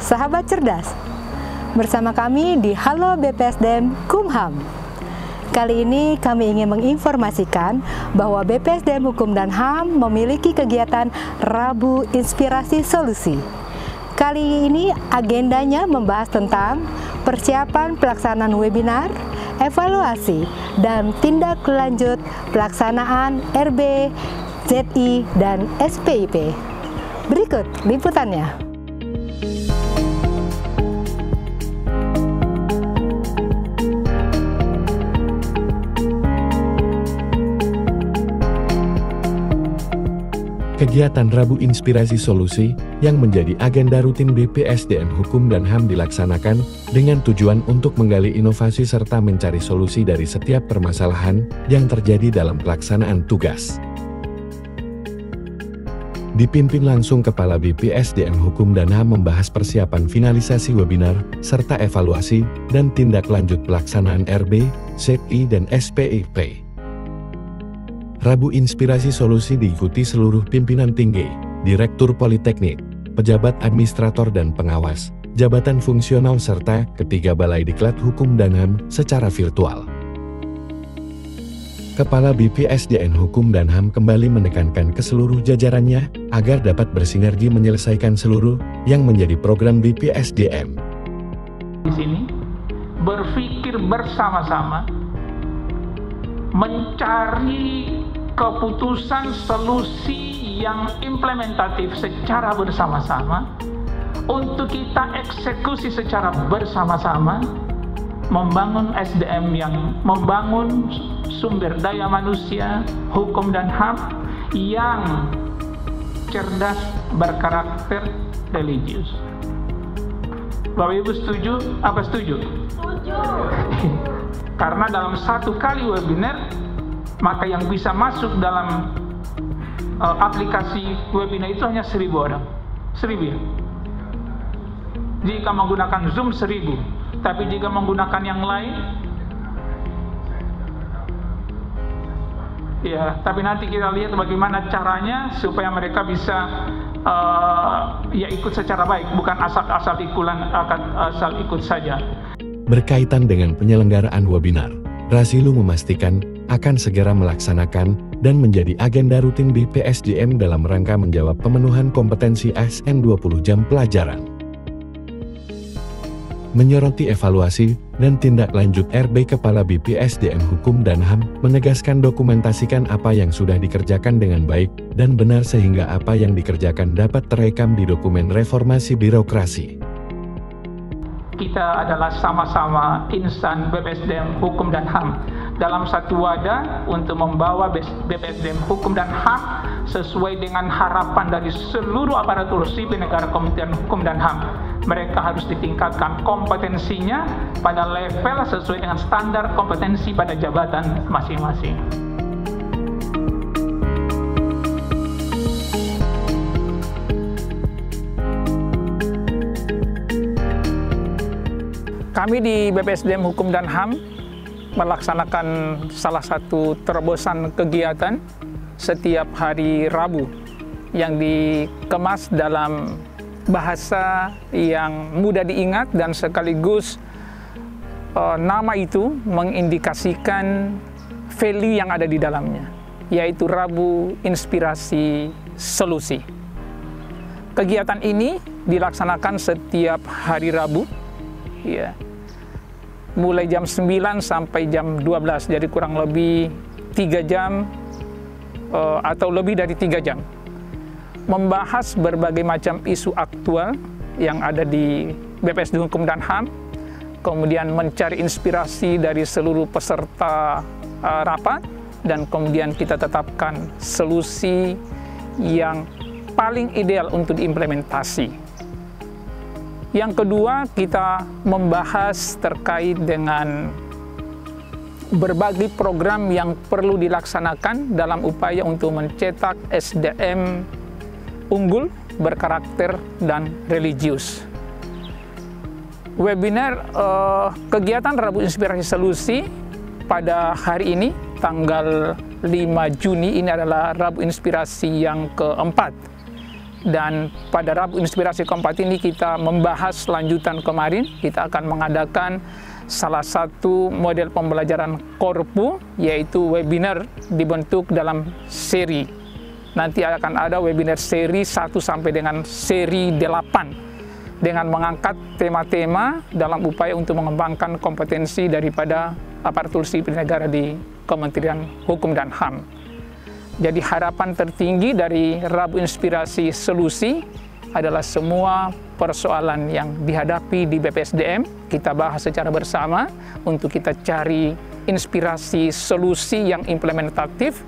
sahabat cerdas. Bersama kami di Halo BPSDM Kumham. Kali ini kami ingin menginformasikan bahwa BPSDM Hukum dan HAM memiliki kegiatan Rabu Inspirasi Solusi. Kali ini agendanya membahas tentang persiapan pelaksanaan webinar, evaluasi, dan tindak lanjut pelaksanaan RB, ZI, dan SPIP. Berikut liputannya. Kegiatan Rabu Inspirasi Solusi yang menjadi agenda rutin BPSDM Hukum dan HAM dilaksanakan dengan tujuan untuk menggali inovasi serta mencari solusi dari setiap permasalahan yang terjadi dalam pelaksanaan tugas. Dipimpin langsung Kepala BPSDM Hukum dan HAM membahas persiapan finalisasi webinar, serta evaluasi dan tindak lanjut pelaksanaan RB, ZI, dan SPIP. Rabu Inspirasi Solusi diikuti seluruh pimpinan tinggi, Direktur Politeknik, pejabat administrator dan pengawas, jabatan fungsional serta ketiga Balai Diklat Hukum dan HAM secara virtual. Kepala BPSDM Hukum dan HAM kembali menekankan ke seluruh jajarannya agar dapat bersinergi menyelesaikan seluruh yang menjadi program BPSDM. Di sini berpikir bersama-sama, mencari keputusan solusi yang implementatif secara bersama-sama untuk kita eksekusi secara bersama-sama, membangun SDM yang membangun sumber daya manusia, hukum dan HAM yang cerdas, berkarakter religius. Bapak Ibu setuju? Apa setuju? Setuju. Karena dalam satu kali webinar, maka yang bisa masuk dalam aplikasi webinar itu hanya 1.000 orang. 1.000 ya? Jika menggunakan Zoom 1.000, tapi jika menggunakan yang lain, ya, tapi nanti kita lihat bagaimana caranya supaya mereka bisa ya ikut secara baik, bukan asal ikut saja. Berkaitan dengan penyelenggaraan webinar, Rasilu memastikan akan segera melaksanakan dan menjadi agenda rutin BPSDM dalam rangka menjawab pemenuhan kompetensi ASN 20 jam pelajaran. Menyoroti evaluasi dan tindak lanjut RB, Kepala BPSDM Hukum dan HAM menegaskan dokumentasikan apa yang sudah dikerjakan dengan baik dan benar sehingga apa yang dikerjakan dapat terekam di dokumen reformasi birokrasi. Kita adalah sama-sama insan BPSDM Hukum dan HAM dalam satu wadah untuk membawa BPSDM Hukum dan HAM sesuai dengan harapan dari seluruh aparatur sipil negara Kementerian Hukum dan HAM. Mereka harus ditingkatkan kompetensinya pada level sesuai dengan standar kompetensi pada jabatan masing-masing. Kami di BPSDM Hukum dan HAM melaksanakan salah satu terobosan kegiatan setiap hari Rabu yang dikemas dalam bahasa yang mudah diingat dan sekaligus nama itu mengindikasikan value yang ada di dalamnya, yaitu Rabu Inspirasi Solusi. Kegiatan ini dilaksanakan setiap hari Rabu, ya, mulai jam 9 sampai jam 12, jadi kurang lebih 3 jam atau lebih dari 3 jam. Membahas berbagai macam isu aktual yang ada di BPSDM Hukum dan HAM, kemudian mencari inspirasi dari seluruh peserta rapat, dan kemudian kita tetapkan solusi yang paling ideal untuk diimplementasi. Yang kedua, kita membahas terkait dengan berbagai program yang perlu dilaksanakan dalam upaya untuk mencetak SDM unggul, berkarakter, dan religius. Webinar kegiatan Rabu Inspirasi Solusi pada hari ini, tanggal 5 Juni, ini adalah Rabu Inspirasi yang keempat. Dan pada Rabu Inspirasi keempat ini kita membahas lanjutan kemarin. Kita akan mengadakan salah satu model pembelajaran korpu, yaitu webinar dibentuk dalam seri. Nanti akan ada webinar seri 1 sampai dengan seri 8 dengan mengangkat tema-tema dalam upaya untuk mengembangkan kompetensi daripada aparatur sipil negara di Kementerian Hukum dan HAM. Jadi harapan tertinggi dari Rabu Inspirasi Solusi adalah semua persoalan yang dihadapi di BPSDM kita bahas secara bersama untuk kita cari inspirasi solusi yang implementatif,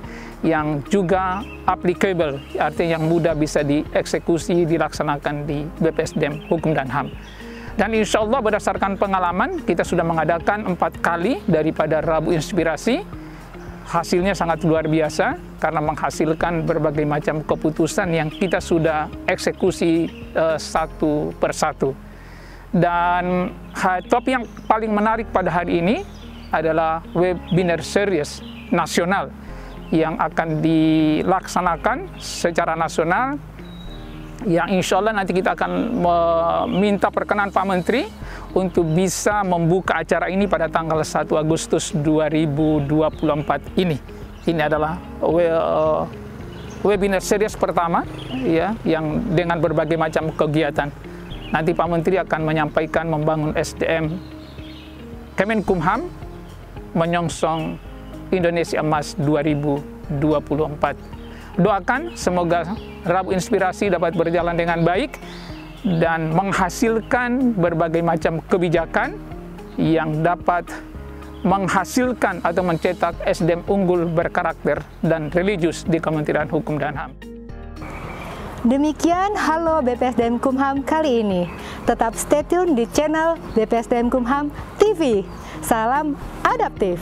yang juga applicable, artinya yang mudah bisa dieksekusi, dilaksanakan di BPSDM Hukum dan HAM. Dan insya Allah berdasarkan pengalaman, kita sudah mengadakan 4 kali daripada Rabu Inspirasi. Hasilnya sangat luar biasa karena menghasilkan berbagai macam keputusan yang kita sudah eksekusi satu persatu. Dan topik yang paling menarik pada hari ini adalah webinar series nasional yang akan dilaksanakan secara nasional, yang insya Allah nanti kita akan meminta perkenan Pak Menteri untuk bisa membuka acara ini pada tanggal 1 Agustus 2024 ini. Ini adalah webinar series pertama ya, yang dengan berbagai macam kegiatan. Nanti Pak Menteri akan menyampaikan membangun SDM Kemenkumham menyongsong Indonesia Emas 2024. Doakan semoga Rabu Inspirasi dapat berjalan dengan baik dan menghasilkan berbagai macam kebijakan yang dapat menghasilkan atau mencetak SDM unggul berkarakter dan religius di Kementerian Hukum dan HAM. Demikian Halo BPSDM Kumham kali ini. Tetap stay tune di channel BPSDM Kumham TV. Salam adaptif.